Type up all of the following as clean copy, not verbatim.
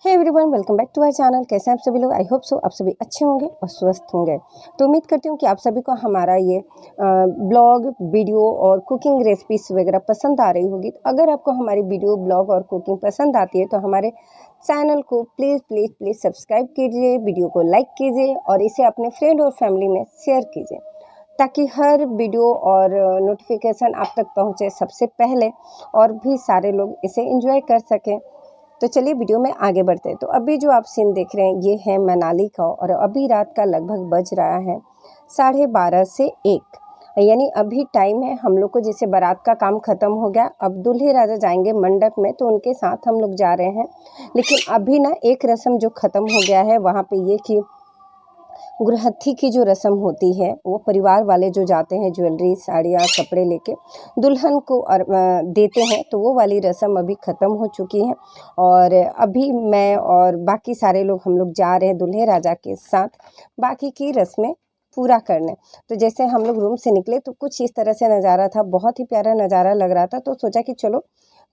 Hey everyone, welcome back to our channel. कैसे हैं आप सभी लोग? आई होप सो आप सभी अच्छे होंगे और स्वस्थ होंगे। तो उम्मीद करती हूँ कि आप सभी को हमारा ये ब्लॉग, वीडियो और कुकिंग रेसिपीज वगैरह पसंद आ रही होगी। तो अगर आपको हमारी वीडियो, ब्लॉग और कुकिंग पसंद आती है तो हमारे चैनल को प्लीज़ प्लीज़ प्लीज़ सब्सक्राइब कीजिए, वीडियो को लाइक कीजिए और इसे अपने फ्रेंड और फैमिली में शेयर कीजिए, ताकि हर वीडियो और नोटिफिकेशन आप तक पहुँचे सबसे पहले और भी सारे लोग इसे एंजॉय कर सकें। तो चलिए वीडियो में आगे बढ़ते हैं। तो अभी जो आप सीन देख रहे हैं ये है मनाली का, और अभी रात का लगभग बज रहा है 12:30 से 1, यानी अभी टाइम है। हम लोग को जैसे बारात का काम ख़त्म हो गया, अब दूल्हे राजा जाएंगे मंडप में, तो उनके साथ हम लोग जा रहे हैं। लेकिन अभी ना एक रस्म जो ख़त्म हो गया है वहाँ पे ये कि गृहस्थी की जो रस्म होती है वो परिवार वाले जो जाते हैं ज्वेलरी, साड़ियाँ, कपड़े लेके दुल्हन को देते हैं, तो वो वाली रस्म अभी ख़त्म हो चुकी है। और अभी मैं और बाकी सारे लोग हम लोग जा रहे हैं दूल्हे राजा के साथ बाकी की रस्में पूरा करने। तो जैसे हम लोग रूम से निकले तो कुछ इस तरह से नज़ारा था, बहुत ही प्यारा नज़ारा लग रहा था। तो सोचा कि चलो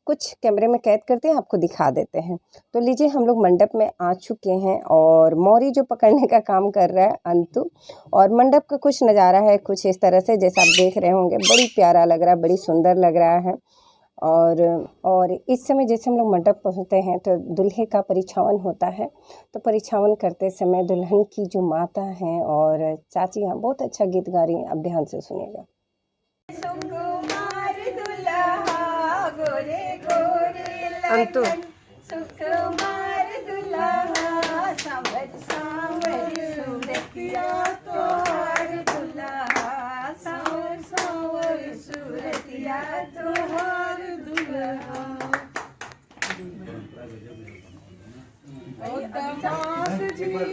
कुछ कैमरे में कैद करते हैं, आपको दिखा देते हैं। तो लीजिए, हम लोग मंडप में आ चुके हैं और मौरी जो पकड़ने का काम कर रहा है अंतु। और मंडप का कुछ नज़ारा है कुछ इस तरह से, जैसा आप देख रहे होंगे, बड़ी प्यारा लग रहा है, बड़ी सुंदर लग रहा है। और इस समय जैसे हम लोग मंडप पहुँचते हैं तो दूल्हे का परिछावन होता है। तो परिछावन करते समय दुल्हन की जो माता हैं और चाची हैं बहुत अच्छा गीत गा रही हैं, आप ध्यान से सुनिएगा। सुकुमार दुल्हा गोरे गोरे अंतु लगन, सुकुमार दुल्हा सांवर सांवर सूरतिया तोहार दुल्हा, सांवर सांवर सूरतिया तोहार दुल्हा। और दामाद जी।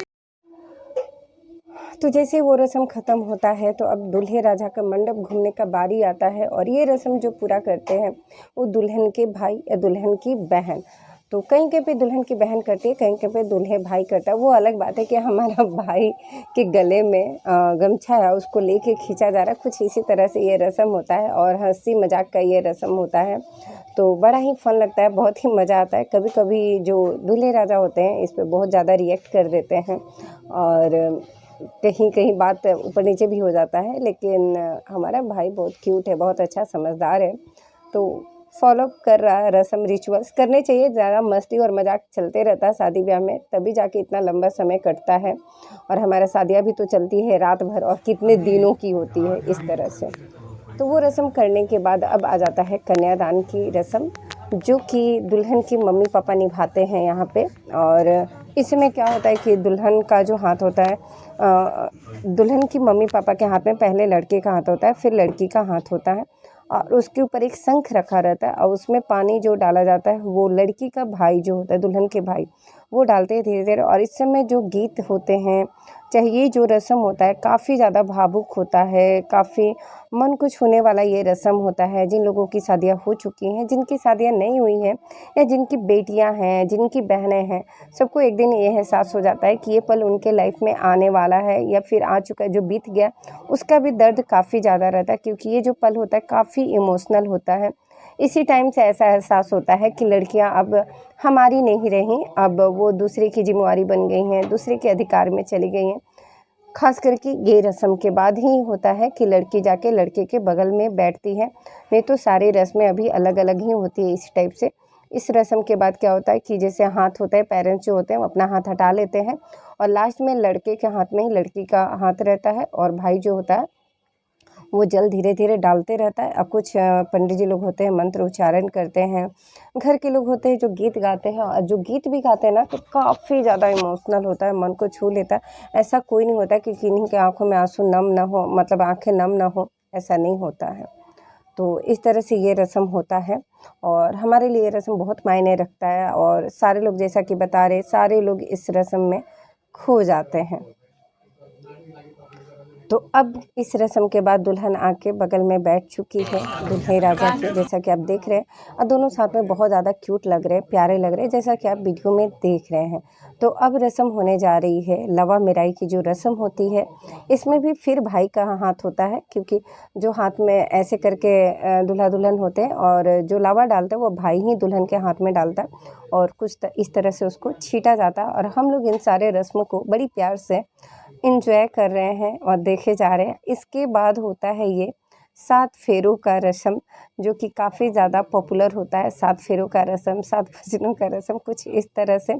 तो जैसे वो रस्म ख़त्म होता है तो अब दूल्हे राजा का मंडप घूमने का बारी आता है, और ये रस्म जो पूरा करते हैं वो दुल्हन के भाई या दुल्हन की बहन। तो कहीं कहीं पे दुल्हन की बहन करती है, कहीं कहीं पे दूल्हे भाई करता है। वो अलग बात है कि हमारा भाई के गले में गमछा है, उसको लेके खींचा जा रहा है। कुछ इसी तरह से ये रस्म होता है और हंसी मजाक का ये रस्म होता है। तो बड़ा ही फन लगता है, बहुत ही मज़ा आता है। कभी कभी जो दूल्हे राजा होते हैं इस पर बहुत ज़्यादा रिएक्ट कर देते हैं और कहीं कहीं बात ऊपर नीचे भी हो जाता है, लेकिन हमारा भाई बहुत क्यूट है, बहुत अच्छा समझदार है। तो फॉलो कर रहा है रस्म, रिचुअल्स करने चाहिए। ज़्यादा मस्ती और मजाक चलते रहता है शादी ब्याह में, तभी जाके इतना लंबा समय कटता है। और हमारा शादियाँ भी तो चलती है रात भर और कितने दिनों की होती है इस तरह से। तो वो रस्म करने के बाद अब आ जाता है कन्यादान की रस्म, जो कि दुल्हन की मम्मी पापा निभाते हैं यहाँ पे। और इसमें क्या होता है कि दुल्हन का जो हाथ होता है, दुल्हन की मम्मी पापा के हाथ में पहले लड़के का हाथ होता है, फिर लड़की का हाथ होता है, और उसके ऊपर एक शंख रखा रहता है और उसमें पानी जो डाला जाता है वो लड़की का भाई जो होता है, दुल्हन के भाई, वो डालते हैं धीरे धीरे। और इस समय जो गीत होते हैं, चाहे ये जो रस्म होता है काफ़ी ज़्यादा भावुक होता है, काफ़ी मन को छूने वाला ये रस्म होता है। जिन लोगों की शादियाँ हो चुकी हैं, जिनकी शादियाँ नहीं हुई हैं, या जिनकी बेटियां हैं, जिनकी बहनें हैं, सबको एक दिन ये एहसास हो जाता है कि ये पल उनके लाइफ में आने वाला है या फिर आ चुका है। जो बीत गया उसका भी दर्द काफ़ी ज़्यादा रहता है, क्योंकि ये जो पल होता है काफ़ी इमोशनल होता है। इसी टाइम से ऐसा एहसास होता है कि लड़कियां अब हमारी नहीं रहीं, अब वो दूसरे की जिम्मेवारी बन गई हैं, दूसरे के अधिकार में चली गई हैं। खास करके ये रस्म के बाद ही होता है कि लड़की जाके लड़के के बगल में बैठती है, नहीं तो सारी रस्में अभी अलग अलग ही होती है इस टाइप से। इस रस्म के बाद क्या होता है कि जैसे हाथ होता है, पेरेंट्स जो होते हैं वो अपना हाथ हटा लेते हैं, और लास्ट में लड़के के हाथ में ही लड़की का हाथ रहता है, और भाई जो होता है वो जल धीरे धीरे डालते रहता है। अब कुछ पंडित जी लोग होते हैं मंत्र उच्चारण करते हैं, घर के लोग होते हैं जो गीत गाते हैं, और जो गीत भी गाते हैं ना तो काफ़ी ज़्यादा इमोशनल होता है, मन को छू लेता है। ऐसा कोई नहीं होता कि किन्हीं के आंखों में आंसू नम ना हो, मतलब आंखें नम ना हो, ऐसा नहीं होता है। तो इस तरह से ये रस्म होता है, और हमारे लिए ये रस्म बहुत मायने रखता है, और सारे लोग जैसा कि बता रहे, सारे लोग इस रस्म में खो जाते हैं। तो अब इस रस्म के बाद दुल्हन आके बगल में बैठ चुकी है दूल्हे राजा के, जैसा कि आप देख रहे हैं। और दोनों साथ में बहुत ज़्यादा क्यूट लग रहे हैं, प्यारे लग रहे हैं, जैसा कि आप वीडियो में देख रहे हैं। तो अब रस्म होने जा रही है लवा मिराई की जो रस्म होती है। इसमें भी फिर भाई का हाथ होता है, क्योंकि जो हाथ में ऐसे करके दूल्हा दुल्हन होते हैं और जो लावा डालते हैं वो भाई ही दुल्हन के हाथ में डालता है और कुछ इस तरह से उसको छीटा जाता है। और हम लोग इन सारे रस्मों को बड़ी प्यार से इंजॉय कर रहे हैं और देखे जा रहे हैं। इसके बाद होता है ये 7 फेरों का रस्म, जो कि काफ़ी ज़्यादा पॉपुलर होता है। 7 फेरों का रस्म, 7 भजनों का रस्म, कुछ इस तरह से।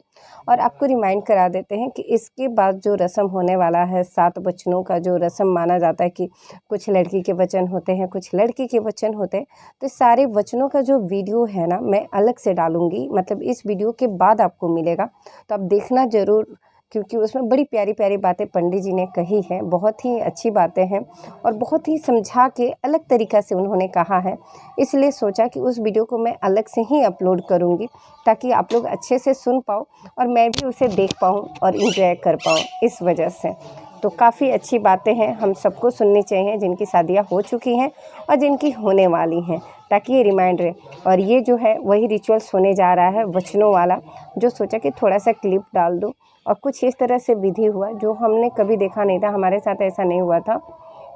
और आपको रिमाइंड करा देते हैं कि इसके बाद जो रस्म होने वाला है 7 वचनों का जो रस्म माना जाता है कि कुछ लड़की के वचन होते हैं, कुछ लड़की के वचन होते हैं। तो सारे वचनों का जो वीडियो है ना, मैं अलग से डालूँगी, मतलब इस वीडियो के बाद आपको मिलेगा। तो आप देखना ज़रूर, क्योंकि उसमें बड़ी प्यारी प्यारी बातें पंडित जी ने कही हैं, बहुत ही अच्छी बातें हैं और बहुत ही समझा के अलग तरीक़ा से उन्होंने कहा है। इसलिए सोचा कि उस वीडियो को मैं अलग से ही अपलोड करूँगी, ताकि आप लोग अच्छे से सुन पाओ और मैं भी उसे देख पाऊँ और इंजॉय कर पाऊँ, इस वजह से। तो काफ़ी अच्छी बातें हैं, हम सबको सुननी चाहिए, जिनकी शादियाँ हो चुकी हैं और जिनकी होने वाली हैं, ताकि ये रिमाइंड रहे। और ये जो है वही रिचुअल्स होने जा रहा है वचनों वाला, जो सोचा कि थोड़ा सा क्लिप डाल दूँ। और कुछ इस तरह से विधि हुआ जो हमने कभी देखा नहीं था, हमारे साथ ऐसा नहीं हुआ था।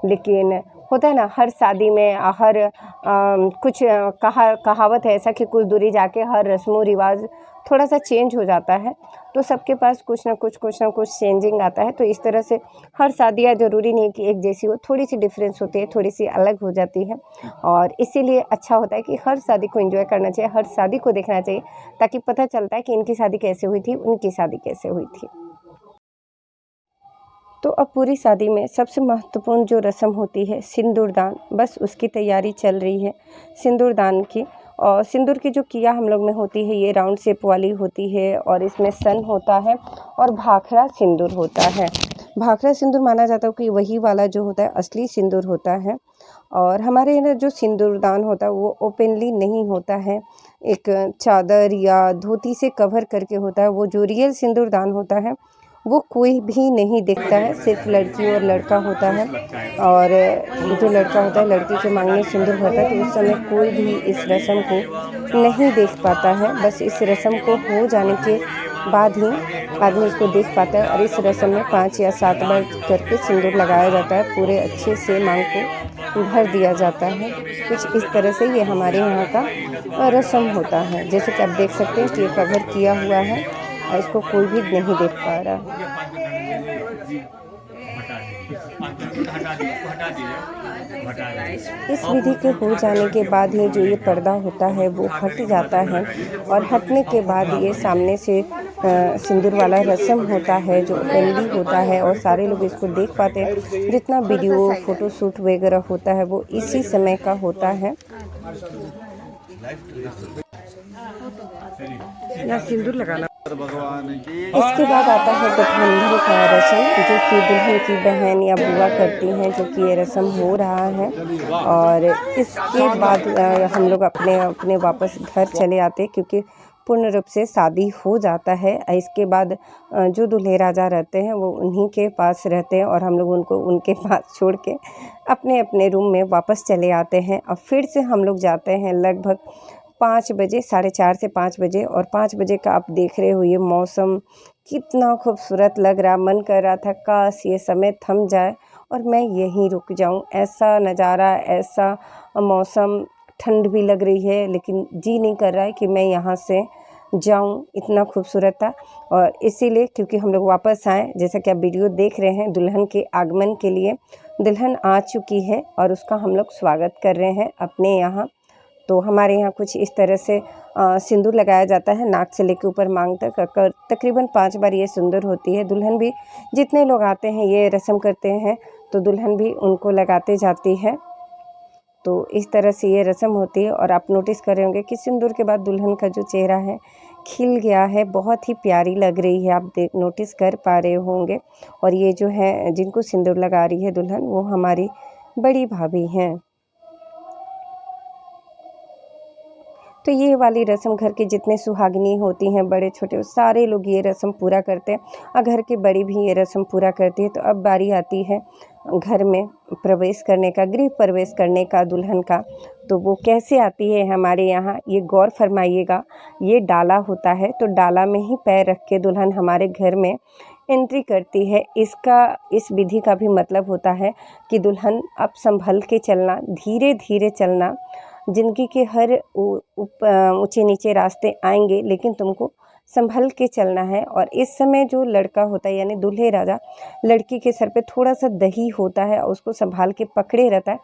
लेकिन होता है ना, हर शादी में हर कुछ कहावत है ऐसा कि कुछ दूरी जाके हर रस्मों रिवाज थोड़ा सा चेंज हो जाता है। तो सबके पास कुछ ना कुछ चेंजिंग आता है। तो इस तरह से हर शादियाँ ज़रूरी नहीं कि एक जैसी हो, थोड़ी सी डिफरेंस होती है, थोड़ी सी अलग हो जाती है। और इसीलिए अच्छा होता है कि हर शादी को एंजॉय करना चाहिए, हर शादी को देखना चाहिए, ताकि पता चलता है कि इनकी शादी कैसे हुई थी, उनकी शादी कैसे हुई थी। तो अब पूरी शादी में सबसे महत्वपूर्ण जो रस्म होती है सिंदूरदान, बस उसकी तैयारी चल रही है सिंदूरदान की। और सिंदूर की जो किया हम लोग में होती है, ये राउंड शेप वाली होती है और इसमें सन होता है और भाखड़ा सिंदूर होता है। भाखड़ा सिंदूर माना जाता है कि वही वाला जो होता है असली सिंदूर होता है। और हमारे यहाँ जो सिंदूरदान होता है वो ओपनली नहीं होता है, एक चादर या धोती से कवर करके होता है। वो जो रियल सिंदूरदान होता है वो कोई भी नहीं देखता है, सिर्फ लड़की और लड़का होता है। और जो लड़का होता है लड़की के मांग में सिंदूर भरता है, तो उस समय कोई भी इस रस्म को नहीं देख पाता है। बस इस रस्म को हो जाने के बाद ही आदमी इसको देख पाता है। और इस रस्म में 5 या 7 बार करके सिंदूर लगाया जाता है, पूरे अच्छे से मांग को भर दिया जाता है। कुछ इस तरह से ये हमारे यहाँ का रस्म होता है। जैसे कि आप देख सकते हैं कि ये कवर किया हुआ है और इसको कोई भी नहीं देख पा रहा। इस विधि के हो जाने के बाद ही जो ये पर्दा होता है वो हट जाता है। और हटने के बाद ये सामने से सिंदूर वाला रस्म होता है जो ओपनली होता है और सारे लोग इसको देख पाते हैं। जितना वीडियो फोटोशूट वगैरह होता है वो इसी समय का होता है। या सिंदूर लगाना। इसके बाद आता है गठबंधन का रस्म, जो कि दुल्हन की बहन या बुआ करती हैं, जो कि ये रस्म हो रहा है। और इसके बाद हम लोग अपने अपने वापस घर चले आते हैं, क्योंकि पूर्ण रूप से शादी हो जाता है। इसके बाद जो दूल्हे राजा रहते हैं वो उन्हीं के पास रहते हैं और हम लोग उनको उनके पास छोड़ के अपने अपने रूम में वापस चले आते हैं। और फिर से हम लोग जाते हैं लगभग 5 बजे, 4:30 से 5 बजे। और 5 बजे का आप देख रहे हो ये मौसम कितना खूबसूरत लग रहा। मन कर रहा था काश ये समय थम जाए और मैं यहीं रुक जाऊं। ऐसा नज़ारा, ऐसा मौसम, ठंड भी लग रही है लेकिन जी नहीं कर रहा है कि मैं यहाँ से जाऊं, इतना खूबसूरत था। और इसीलिए क्योंकि हम लोग वापस आए, जैसा कि आप वीडियो देख रहे हैं, दुल्हन के आगमन के लिए दुल्हन आ चुकी है और उसका हम लोग स्वागत कर रहे हैं अपने यहाँ। तो हमारे यहाँ कुछ इस तरह से सिंदूर लगाया जाता है, नाक से लेकर ऊपर मांग तक। तकरीबन 5 बार ये सिंदूर होती है। दुल्हन भी, जितने लोग आते हैं ये रस्म करते हैं तो दुल्हन भी उनको लगाते जाती है। तो इस तरह से ये रस्म होती है। और आप नोटिस कर रहे होंगे कि सिंदूर के बाद दुल्हन का जो चेहरा है खिल गया है, बहुत ही प्यारी लग रही है, आप नोटिस कर पा रहे होंगे। और ये जो है जिनको सिंदूर लगा रही है दुल्हन, वो हमारी बड़ी भाभी हैं। तो ये वाली रस्म घर के जितने सुहागिनी होती हैं, बड़े छोटे, सारे लोग ये रस्म पूरा करते हैं और घर के बड़ी भी ये रस्म पूरा करती है। तो अब बारी आती है घर में प्रवेश करने का, गृह प्रवेश करने का दुल्हन का। तो वो कैसे आती है हमारे यहाँ, ये गौर फरमाइएगा। ये डाला होता है, तो डाला में ही पैर रख के दुल्हन हमारे घर में एंट्री करती है। इस विधि का भी मतलब होता है कि दुल्हन अब संभल के चलना, धीरे धीरे चलना। ज़िंदगी के हर ऊंचे नीचे रास्ते आएंगे, लेकिन तुमको संभल के चलना है। और इस समय जो लड़का होता है यानी दूल्हे राजा, लड़की के सर पे थोड़ा सा दही होता है और उसको संभाल के पकड़े रहता है।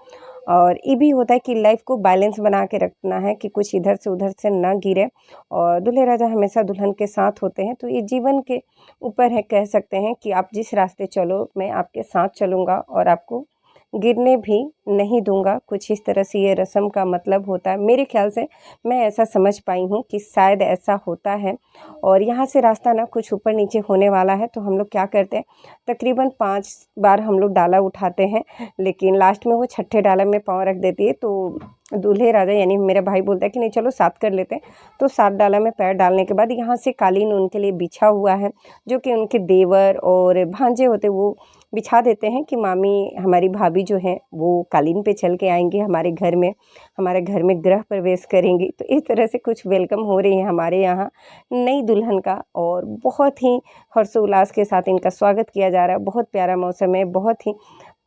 और ये भी होता है कि लाइफ को बैलेंस बना के रखना है कि कुछ इधर से उधर से ना गिरे। और दूल्हे राजा हमेशा दुल्हन के साथ होते हैं। तो ये जीवन के ऊपर है, कह सकते हैं कि आप जिस रास्ते चलो मैं आपके साथ चलूँगा और आपको गिरने भी नहीं दूंगा। कुछ इस तरह से ये रस्म का मतलब होता है। मेरे ख्याल से मैं ऐसा समझ पाई हूँ कि शायद ऐसा होता है। और यहाँ से रास्ता ना कुछ ऊपर नीचे होने वाला है। तो हम लोग क्या करते हैं, तकरीबन 5 बार हम लोग डाला उठाते हैं, लेकिन लास्ट में वो छठे डाला में पाँव रख देती है। तो दूल्हे राजा यानी मेरा भाई बोलता है कि नहीं चलो 7 कर लेते हैं। तो 7 डाला में पैर डालने के बाद यहाँ से कालीन उनके लिए बिछा हुआ है, जो कि उनके देवर और भांजे होते वो बिछा देते हैं कि मामी, हमारी भाभी जो है वो कालीन पे चल के आएंगी हमारे घर में, हमारे घर में गृह प्रवेश करेंगी। तो इस तरह से कुछ वेलकम हो रही है हमारे यहाँ नई दुल्हन का। और बहुत ही हर्षोल्लास के साथ इनका स्वागत किया जा रहा है। बहुत प्यारा मौसम है, बहुत ही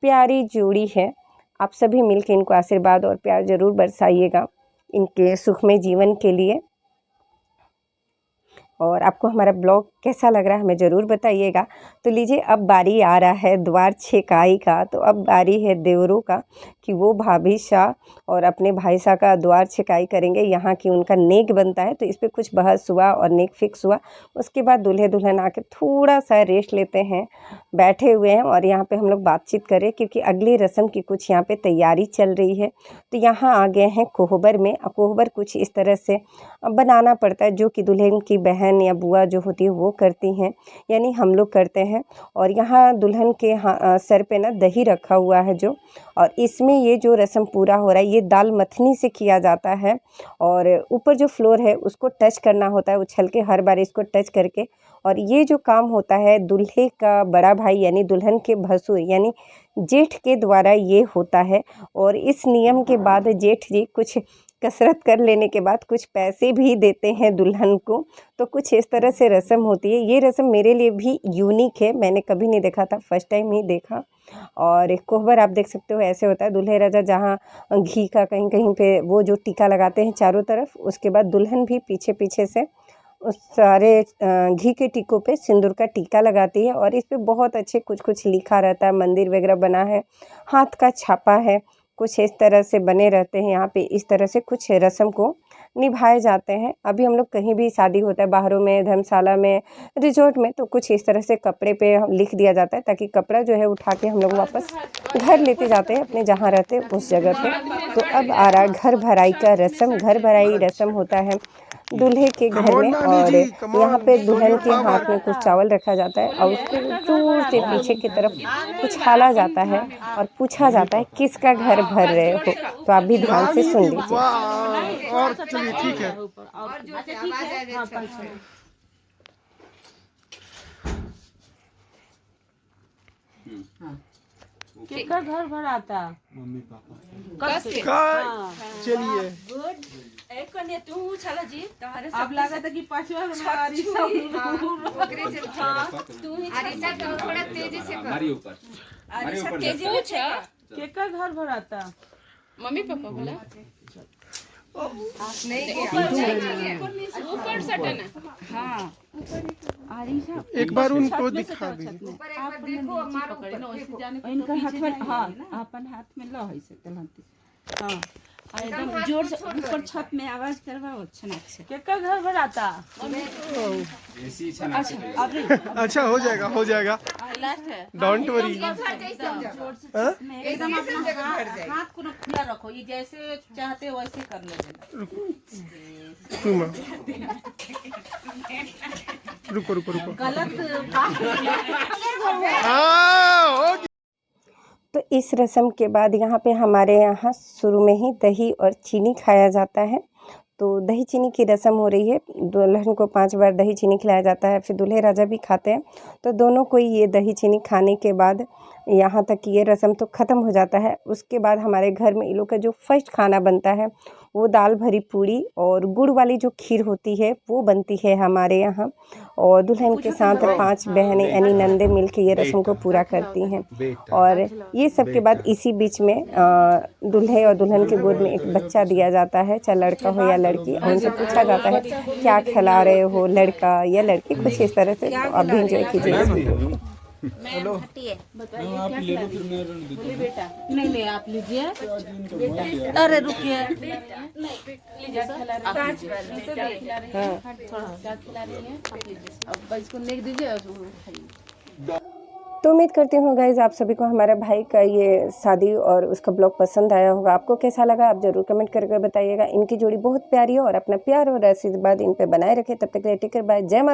प्यारी जोड़ी है। आप सभी मिलकर इनको आशीर्वाद और प्यार ज़रूर बरसाइएगा इनके सुखमय जीवन के लिए। और आपको हमारा ब्लॉग कैसा लग रहा है हमें ज़रूर बताइएगा। तो लीजिए, अब बारी आ रहा है द्वार छेकाई का। तो अब बारी है देवरों का कि वो भाभी शाह और अपने भाई शाह का द्वार छेकाई करेंगे। यहाँ की उनका नेक बनता है, तो इस पर कुछ बहस हुआ और नेक फिक्स हुआ। उसके बाद दूल्हे दुल्हन आके थोड़ा सा रेस्ट लेते हैं, बैठे हुए हैं। और यहाँ पे हम लोग बातचीत करें क्योंकि अगली रस्म की कुछ यहाँ पे तैयारी चल रही है। तो यहाँ आ गए हैं कोहबर में। कोहबर कुछ इस तरह से बनाना पड़ता है, जो कि दुल्हन की बहन या बुआ जो होती है वो करती हैं, यानी हम लोग करते हैं। और यहाँ दुल्हन के सर पे ना दही रखा हुआ है जो, और इसमें ये जो रस्म पूरा हो रहा है ये दाल मथनी से किया जाता है। और ऊपर जो फ्लोर है उसको टच करना होता है, उछल के हर बार इसको टच करके। और ये जो काम होता है दूल्हे का बड़ा भाई यानी दुल्हन के भसुर यानी जेठ के द्वारा ये होता है। और इस नियम के बाद जेठ जी कुछ कसरत कर लेने के बाद कुछ पैसे भी देते हैं दुल्हन को। तो कुछ इस तरह से रस्म होती है। ये रस्म मेरे लिए भी यूनिक है, मैंने कभी नहीं देखा था, फर्स्ट टाइम ही देखा। और एक कोहबर आप देख सकते हो ऐसे होता है। दूल्हे राजा जहाँ घी का कहीं कहीं पे वो जो टीका लगाते हैं चारों तरफ, उसके बाद दुल्हन भी पीछे पीछे से उस सारे घी के टीकों पे सिंदूर का टीका लगाती है। और इस पे बहुत अच्छे कुछ कुछ लिखा रहता है, मंदिर वगैरह बना है, हाथ का छापा है, कुछ इस तरह से बने रहते हैं। यहाँ पे इस तरह से कुछ रस्म को निभाए जाते हैं। अभी हम लोग कहीं भी शादी होता है बाहरों में, धर्मशाला में, रिजॉर्ट में, तो कुछ इस तरह से कपड़े पे लिख दिया जाता है ताकि कपड़ा जो है उठा के हम लोग वापस घर लेते जाते हैं अपने जहाँ रहते हैं उस जगह पे। तो अब आ रहा है घर भराई का रस्म। घर भराई रस्म होता है दूल्हे के घर में। और यहाँ पे दुल्हन के हाथ में कुछ चावल रखा जाता है और उसको जोर से पीछे की तरफ उछाला जाता है और पूछा जाता है किसका घर भर रहे हो। तो आप भी ध्यान से सुन लीजिए। और चलिए ठीक है। किसका घर भर आता? मम्मी पापा कब से? चलिए गुड। एक कन्या तू चला जी तुम्हारे अब लगा था कि पांचवा हमारी तू ही अरिसा तो थोड़ा तेजी से कर। हमारी ऊपर अरिसा तेजी में छा केकर घर भर आता? मम्मी पापा बोला नहीं ऊपर सटना। हाँ एक बार उनको दिखा दीजिए। ऊपर एक बार देखो मारो ऊपर। इनका हाथ में हाँ अपन हाथ में लो ऐसे तलहती हाँ एकदम जोर से ऊपर छत में आवाज करवाओ छनक से। केकर घर भर आता? ऐसी छना अच्छा हो जाएगा हो जाएगा, लास्ट है डोंट वरी। एकदम अपना हाथ को खुला रखो, ये जैसे चाहते हो वैसे कर लेना। रुको रुको रुको। गलत हाँ तो इस रस्म के बाद यहाँ पे हमारे यहाँ शुरू में ही दही और चीनी खाया जाता है। तो दही चीनी की रस्म हो रही है। दुल्हन को 5 बार दही चीनी खिलाया जाता है, फिर दूल्हे राजा भी खाते हैं। तो दोनों को ये दही चीनी खाने के बाद यहाँ तक ये रस्म तो ख़त्म हो जाता है। उसके बाद हमारे घर में इन लोग का जो फर्स्ट खाना बनता है वो दाल भरी पूड़ी और गुड़ वाली जो खीर होती है वो बनती है हमारे यहाँ। और दुल्हन के साथ 5 बहनें यानी नंदे मिल के ये रस्म को पूरा करती हैं। और ये सब के बाद इसी बीच में दूल्हे और दुल्हन के गोद में एक बच्चा दिया जाता है, चाहे लड़का हो या लड़की। और उनसे पूछा जाता है क्या खिला रहे हो, लड़का या लड़की, कुछ इस तरह से। तो आप भी इंजॉय कीजिए। नहीं नहीं आप लीजिए। अरे रुकिए, अब इसको नेक दीजिए और खाइए। तो उम्मीद करती हूँ गाइज़ आप सभी को हमारा भाई का ये शादी और उसका ब्लॉग पसंद आया होगा। आपको कैसा लगा आप ज़रूर कमेंट करके बताइएगा। इनकी जोड़ी बहुत प्यारी है और अपना प्यार और आशीर्वाद इन पे बनाए रखें। तब तक के लिए टेक केयर, बाय, जय माता।